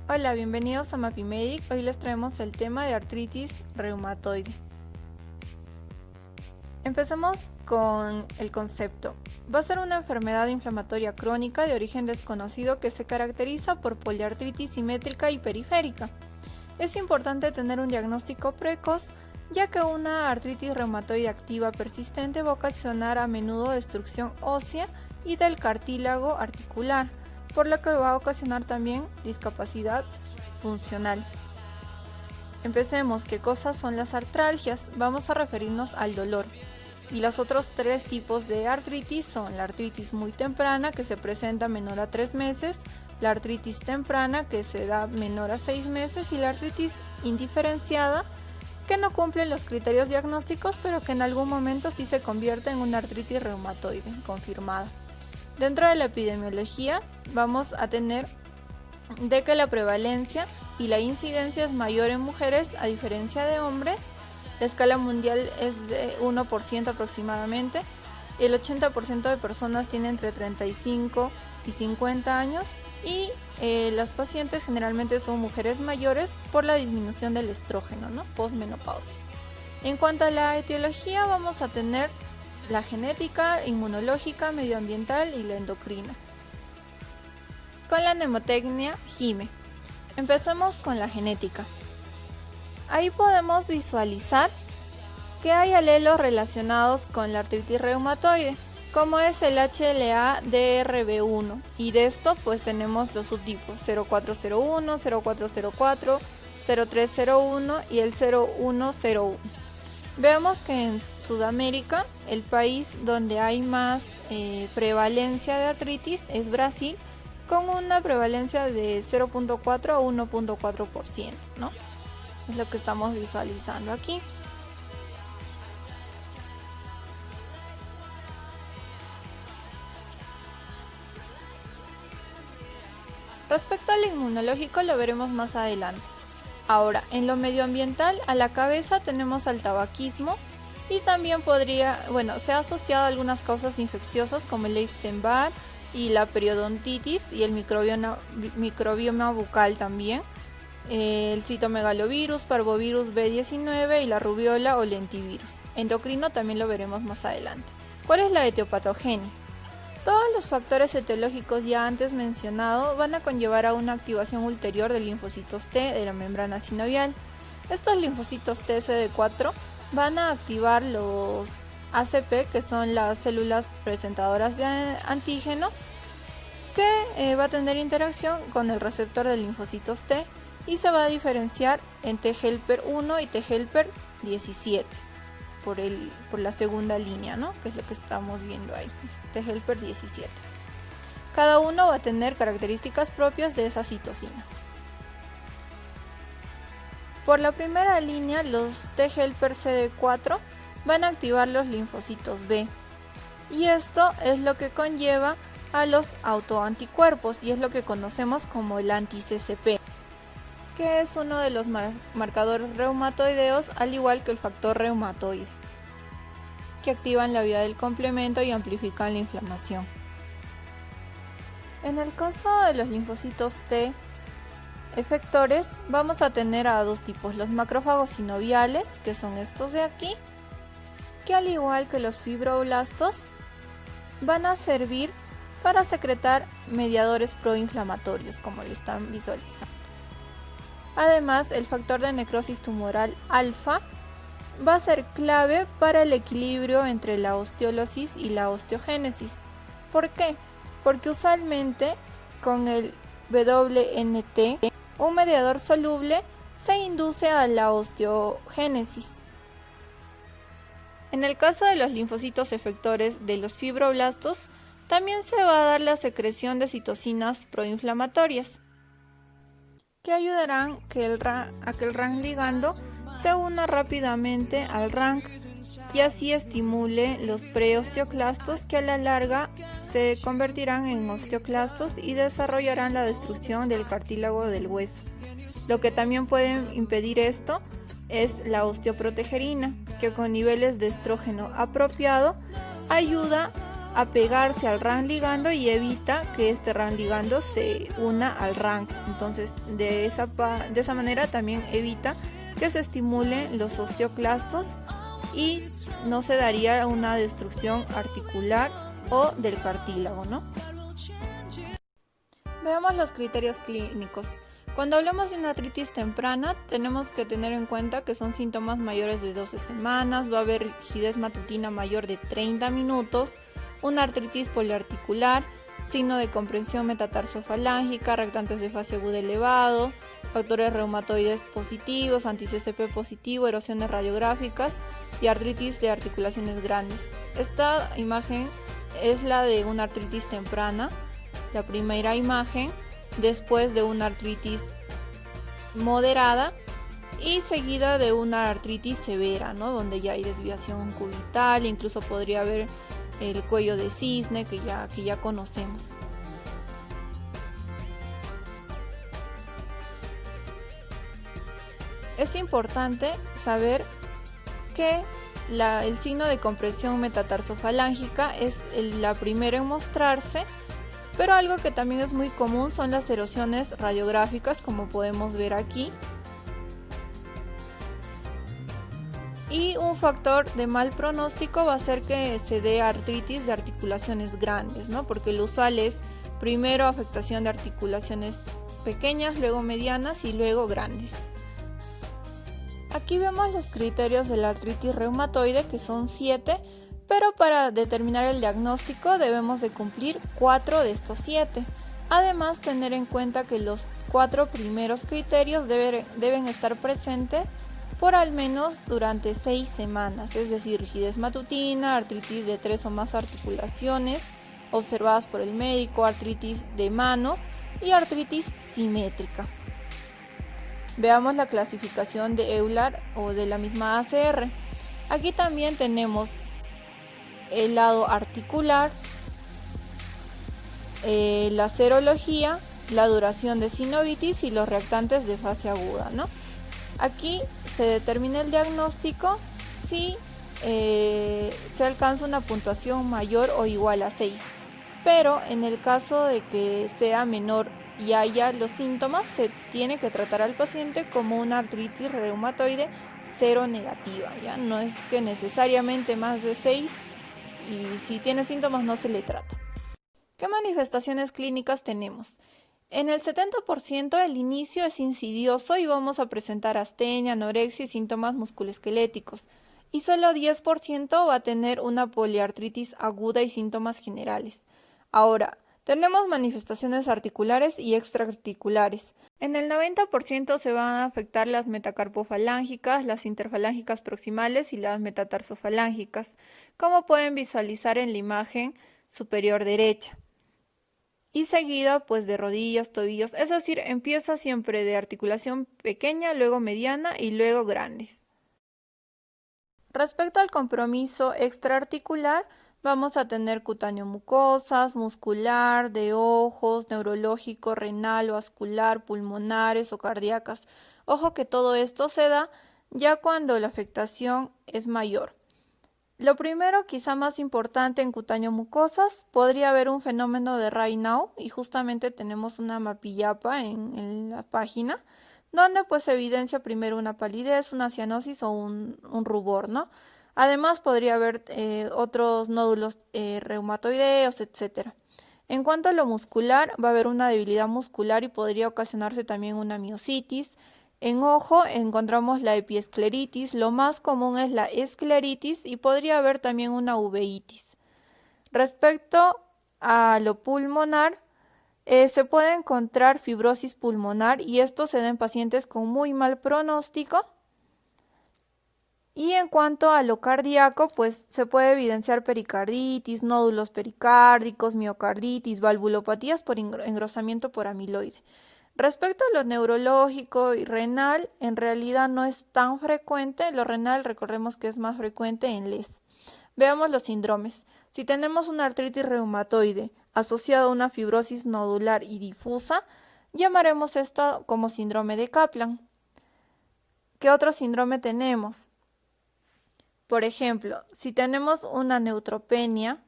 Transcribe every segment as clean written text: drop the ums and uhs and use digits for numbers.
Hola, bienvenidos a MAPImedic. Hoy les traemos el tema de artritis reumatoide. Empecemos con el concepto. Va a ser una enfermedad inflamatoria crónica de origen desconocido que se caracteriza por poliartritis simétrica y periférica. Es importante tener un diagnóstico precoz, ya que una artritis reumatoide activa persistente va a ocasionar a menudo destrucción ósea y del cartílago articular, por lo que va a ocasionar también discapacidad funcional. Empecemos. ¿Qué cosas son las artralgias? Vamos a referirnos al dolor. Y los otros tres tipos de artritis son la artritis muy temprana, que se presenta menor a 3 meses, la artritis temprana, que se da menor a 6 meses, y la artritis indiferenciada, que no cumple los criterios diagnósticos, pero que en algún momento sí se convierte en una artritis reumatoide confirmada. Dentro de la epidemiología vamos a tener de que la prevalencia y la incidencia es mayor en mujeres a diferencia de hombres. La escala mundial es de 1% aproximadamente. El 80% de personas tiene entre 35 y 50 años y las pacientes generalmente son mujeres mayores por la disminución del estrógeno, postmenopausia. En cuanto a la etiología, vamos a tener la genética, inmunológica, medioambiental y la endocrina. Con la mnemotecnia GIME. Empecemos con la genética. Ahí podemos visualizar que hay alelos relacionados con la artritis reumatoide, como es el HLA-DRB1, y de esto pues tenemos los subtipos 0401, 0404, 0301 y el 0101. Vemos que en Sudamérica, el país donde hay más prevalencia de artritis es Brasil, con una prevalencia de 0.4 a 1.4%, ¿no? Es lo que estamos visualizando aquí. Respecto al inmunológico lo veremos más adelante. Ahora, en lo medioambiental, a la cabeza tenemos al tabaquismo y también se ha asociado a algunas causas infecciosas como el Epstein-Barr y la periodontitis y el microbioma bucal también, el citomegalovirus, parvovirus B19 y la rubiola o lentivirus. Endocrino también lo veremos más adelante. ¿Cuál es la etiopatogenia? Todos los factores etiológicos ya antes mencionados van a conllevar a una activación ulterior de linfocitos T de la membrana sinovial. Estos linfocitos T CD4 van a activar los ACP, que son las células presentadoras de antígeno, que va a tener interacción con el receptor de linfocitos T y se va a diferenciar en T helper 1 y T helper 17. Por la segunda línea, ¿no? Que es lo que estamos viendo ahí, T helper 17. Cada uno va a tener características propias de esas citocinas. Por la primera línea, los T helper CD4 van a activar los linfocitos B, y esto es lo que conlleva a los autoanticuerpos y es lo que conocemos como el anti-CCP, que es uno de los marcadores reumatoideos, al igual que el factor reumatoide, que activan la vía del complemento y amplifican la inflamación. En el caso de los linfocitos T efectores, vamos a tener a dos tipos: los macrófagos sinoviales, que son estos de aquí, que al igual que los fibroblastos, van a servir para secretar mediadores proinflamatorios, como lo están visualizando. Además, el factor de necrosis tumoral alfa va a ser clave para el equilibrio entre la osteólisis y la osteogénesis. ¿Por qué? Porque usualmente con el WNT, un mediador soluble, se induce a la osteogénesis. En el caso de los linfocitos efectores de los fibroblastos, también se va a dar la secreción de citocinas proinflamatorias, que ayudarán a que el RANK ligando se una rápidamente al RANK y así estimule los preosteoclastos, que a la larga se convertirán en osteoclastos y desarrollarán la destrucción del cartílago del hueso. Lo que también puede impedir esto es la osteoprotegerina, que con niveles de estrógeno apropiado ayuda a pegarse al RAN ligando y evita que este RAN ligando se una al RAN. Entonces de esa manera también evita que se estimulen los osteoclastos y no se daría una destrucción articular o del cartílago, ¿no? Veamos los criterios clínicos. Cuando hablamos de una artritis temprana, tenemos que tener en cuenta que son síntomas mayores de 12 semanas, va a haber rigidez matutina mayor de 30 minutos, una artritis poliarticular, signo de comprensión metatarsofalángica, reactantes de fase aguda elevado, factores reumatoides positivos, anti-CCP positivo, erosiones radiográficas y artritis de articulaciones grandes. Esta imagen es la de una artritis temprana, la primera imagen, después de una artritis moderada y seguida de una artritis severa, ¿no? Donde ya hay desviación cubital, incluso podría haber el cuello de cisne que ya conocemos. Es importante saber que el signo de compresión metatarsofalángica es la primera en mostrarse, pero algo que también es muy común son las erosiones radiográficas, como podemos ver aquí. Y un factor de mal pronóstico va a ser que se dé artritis de articulaciones grandes, ¿no? Porque lo usual es primero afectación de articulaciones pequeñas, luego medianas y luego grandes. Aquí vemos los criterios de la artritis reumatoide, que son 7, pero para determinar el diagnóstico debemos de cumplir 4 de estos 7. Además, tener en cuenta que los 4 primeros criterios deben estar presentes por al menos durante 6 semanas, es decir, rigidez matutina, artritis de 3 o más articulaciones observadas por el médico, artritis de manos y artritis simétrica. Veamos la clasificación de Euler o de la misma ACR. Aquí también tenemos el lado articular, la serología, la duración de sinovitis y los reactantes de fase aguda, ¿no? Aquí se determina el diagnóstico si se alcanza una puntuación mayor o igual a 6, pero en el caso de que sea menor y haya los síntomas, se tiene que tratar al paciente como una artritis reumatoide seronegativa, ¿ya? No es que necesariamente más de 6, y si tiene síntomas no se le trata. ¿Qué manifestaciones clínicas tenemos? En el 70% el inicio es insidioso y vamos a presentar astenia, anorexia y síntomas musculoesqueléticos. Y solo 10% va a tener una poliartritis aguda y síntomas generales. Ahora, tenemos manifestaciones articulares y extraarticulares. En el 90% se van a afectar las metacarpofalángicas, las interfalángicas proximales y las metatarsofalángicas, como pueden visualizar en la imagen superior derecha. Y seguida pues de rodillas, tobillos, es decir, empieza siempre de articulación pequeña, luego mediana y luego grandes. Respecto al compromiso extraarticular, vamos a tener cutáneo mucosas, muscular, de ojos, neurológico, renal, vascular, pulmonares o cardíacas. Ojo que todo esto se da ya cuando la afectación es mayor. Lo primero, quizá más importante en cutáneo mucosas, podría haber un fenómeno de Raynaud y justamente tenemos una mapillapa en la página donde pues se evidencia primero una palidez, una cianosis o un rubor, ¿no? Además podría haber otros nódulos reumatoideos, etc. En cuanto a lo muscular, va a haber una debilidad muscular y podría ocasionarse también una miositis. En ojo encontramos la epiescleritis, lo más común es la escleritis y podría haber también una uveitis. Respecto a lo pulmonar, se puede encontrar fibrosis pulmonar y esto se da en pacientes con muy mal pronóstico. Y en cuanto a lo cardíaco, pues se puede evidenciar pericarditis, nódulos pericárdicos, miocarditis, valvulopatías por engrosamiento por amiloide. Respecto a lo neurológico y renal, en realidad no es tan frecuente. Lo renal, recordemos que es más frecuente en LES. Veamos los síndromes. Si tenemos una artritis reumatoide asociada a una fibrosis nodular y difusa, llamaremos esto como síndrome de Kaplan. ¿Qué otro síndrome tenemos? Por ejemplo, si tenemos una neutropenia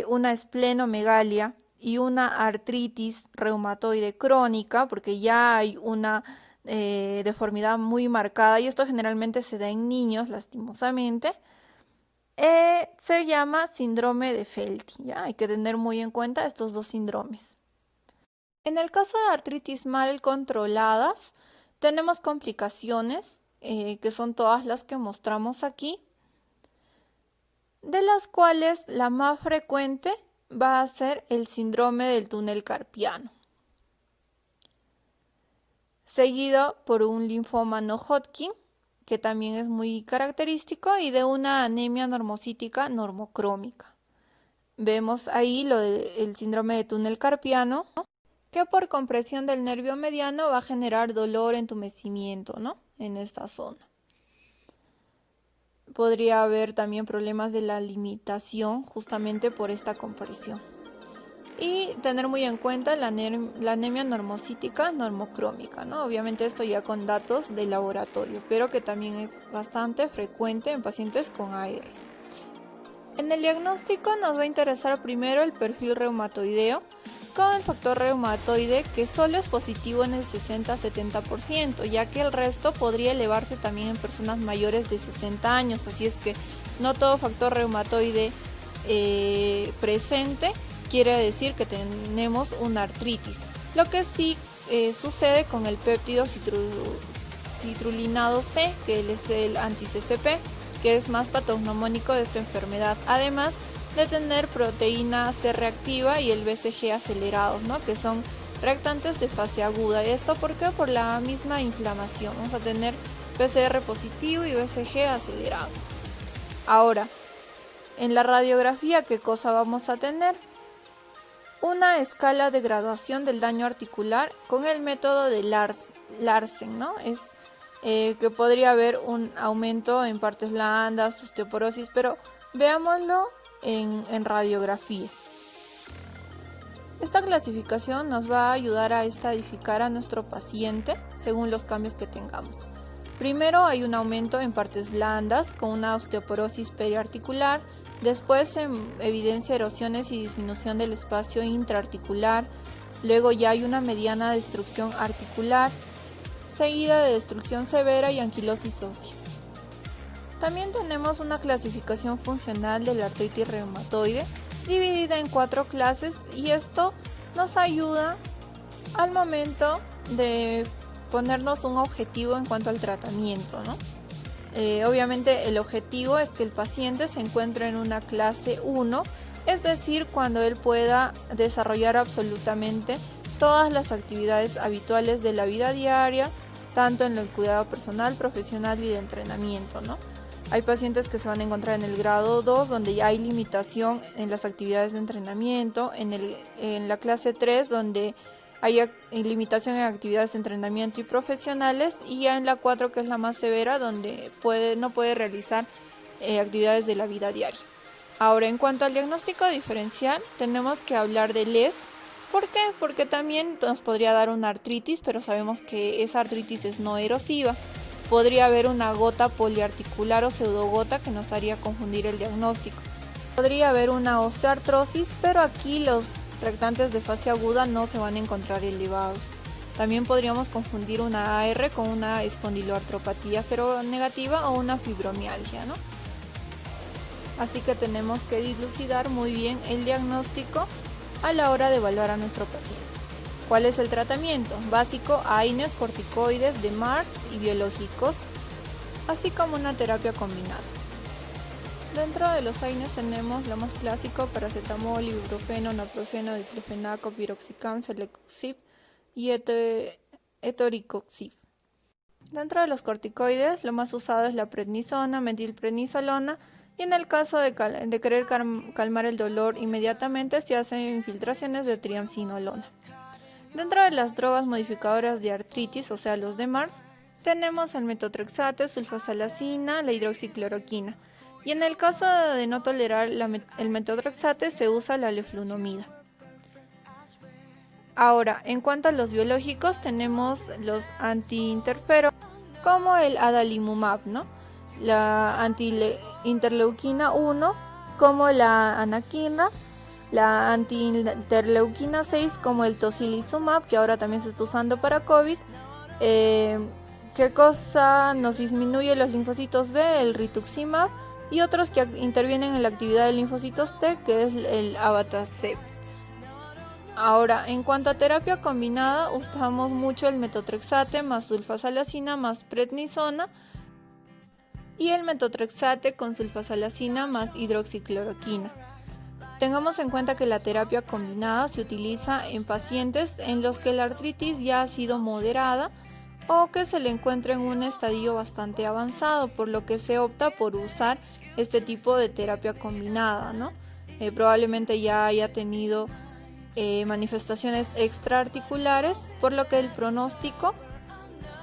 una esplenomegalia y una artritis reumatoide crónica, porque ya hay una deformidad muy marcada y esto generalmente se da en niños, lastimosamente, se llama síndrome de Felty. ¿Ya? Hay que tener muy en cuenta estos dos síndromes. En el caso de artritis mal controladas, tenemos complicaciones, que son todas las que mostramos aquí, de las cuales la más frecuente va a ser el síndrome del túnel carpiano, seguido por un linfoma no Hodgkin, que también es muy característico, y de una anemia normocítica normocrómica. Vemos ahí lo del síndrome de túnel carpiano, que por compresión del nervio mediano va a generar dolor, entumecimiento, ¿no? En esta zona. Podría haber también problemas de la limitación justamente por esta compresión. Y tener muy en cuenta la anemia normocítica normocrómica, ¿no? Obviamente esto ya con datos de laboratorio, pero que también es bastante frecuente en pacientes con AR. En el diagnóstico nos va a interesar primero el perfil reumatoideo, con el factor reumatoide que solo es positivo en el 60-70%, ya que el resto podría elevarse también en personas mayores de 60 años, así es que no todo factor reumatoide presente quiere decir que tenemos una artritis. Lo que sí sucede con el péptido citrulinado C, que es el anti-CCP, que es más patognomónico de esta enfermedad, además de tener proteína C reactiva y el BCG acelerados, ¿no? Que son reactantes de fase aguda. ¿Esto por qué? Por la misma inflamación. Vamos a tener PCR positivo y BCG acelerado. Ahora, en la radiografía, ¿qué cosa vamos a tener? Una escala de graduación del daño articular con el método de Larsen, ¿no? Es que podría haber un aumento en partes blandas, osteoporosis, pero veámoslo en radiografía. Esta clasificación nos va a ayudar a estadificar a nuestro paciente según los cambios que tengamos. Primero hay un aumento en partes blandas con una osteoporosis periarticular, después se evidencia erosiones y disminución del espacio intraarticular, luego ya hay una mediana destrucción articular, seguida de destrucción severa y anquilosis ósea. También tenemos una clasificación funcional de la artritis reumatoide dividida en 4 clases y esto nos ayuda al momento de ponernos un objetivo en cuanto al tratamiento, ¿no? Obviamente el objetivo es que el paciente se encuentre en una clase 1, es decir, cuando él pueda desarrollar absolutamente todas las actividades habituales de la vida diaria, tanto en el cuidado personal, profesional y de entrenamiento, ¿no? Hay pacientes que se van a encontrar en el grado 2, donde ya hay limitación en las actividades de entrenamiento, en la clase 3, donde hay limitación en actividades de entrenamiento y profesionales, y ya en la 4, que es la más severa, donde no puede realizar actividades de la vida diaria. Ahora, en cuanto al diagnóstico diferencial, tenemos que hablar de LES. ¿Por qué? Porque también nos podría dar una artritis, pero sabemos que esa artritis es no erosiva. Podría haber una gota poliarticular o pseudogota que nos haría confundir el diagnóstico. Podría haber una osteoartrosis, pero aquí los reactantes de fase aguda no se van a encontrar elevados. También podríamos confundir una AR con una espondiloartropatía seronegativa o una fibromialgia, ¿no? Así que tenemos que dilucidar muy bien el diagnóstico a la hora de evaluar a nuestro paciente. ¿Cuál es el tratamiento? Básico, AINES, corticoides, DMARDs y biológicos, así como una terapia combinada. Dentro de los AINES tenemos lo más clásico: paracetamol, ibuprofeno, naproxeno, diclofenaco, piroxicam, celecoxib y etoricoxib. Dentro de los corticoides, lo más usado es la prednisona, metilprednisolona, y en el caso de querer calmar el dolor inmediatamente se hacen infiltraciones de triamcinolona. Dentro de las drogas modificadoras de artritis, o sea los DMARDs, tenemos el metotrexate, sulfasalacina, la hidroxicloroquina. Y en el caso de no tolerar el metotrexate se usa la leflunomida. Ahora, en cuanto a los biológicos, tenemos los antiinterferon, como el adalimumab, ¿no? La antiinterleuquina 1 como la anakinra, la anti-interleuquina 6 como el tocilizumab, que ahora también se está usando para COVID. ¿Qué cosa nos disminuye los linfocitos B? El rituximab, y otros que intervienen en la actividad de linfocitos T, que es el abatacept. Ahora, en cuanto a terapia combinada, usamos mucho el metotrexate más sulfasalacina más prednisona y el metotrexate con sulfasalacina más hidroxicloroquina. Tengamos en cuenta que la terapia combinada se utiliza en pacientes en los que la artritis ya ha sido moderada o que se le encuentra en un estadio bastante avanzado, por lo que se opta por usar este tipo de terapia combinada, ¿no? Probablemente ya haya tenido manifestaciones extraarticulares, por lo que el pronóstico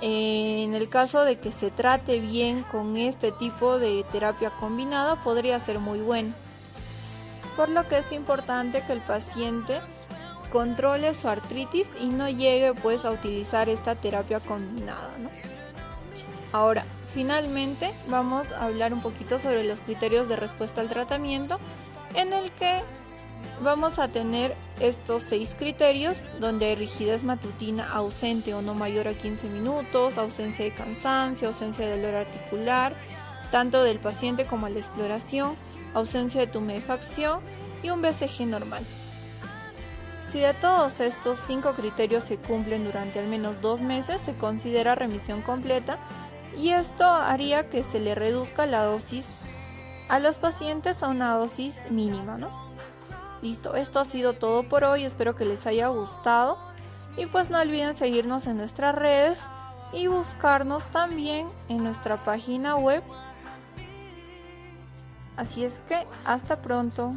en el caso de que se trate bien con este tipo de terapia combinada podría ser muy bueno, por lo que es importante que el paciente controle su artritis y no llegue pues a utilizar esta terapia combinada, ¿no? Ahora, finalmente vamos a hablar un poquito sobre los criterios de respuesta al tratamiento, en el que vamos a tener estos 6 criterios, donde hay rigidez matutina ausente o no mayor a 15 minutos, ausencia de cansancio, ausencia de dolor articular, tanto del paciente como a la exploración, ausencia de tumefacción y un BCG normal. Si de todos estos 5 criterios se cumplen durante al menos 2 meses, se considera remisión completa, y esto haría que se le reduzca la dosis a los pacientes a una dosis mínima, ¿no? Listo, esto ha sido todo por hoy, espero que les haya gustado y pues no olviden seguirnos en nuestras redes y buscarnos también en nuestra página web. Así es que hasta pronto.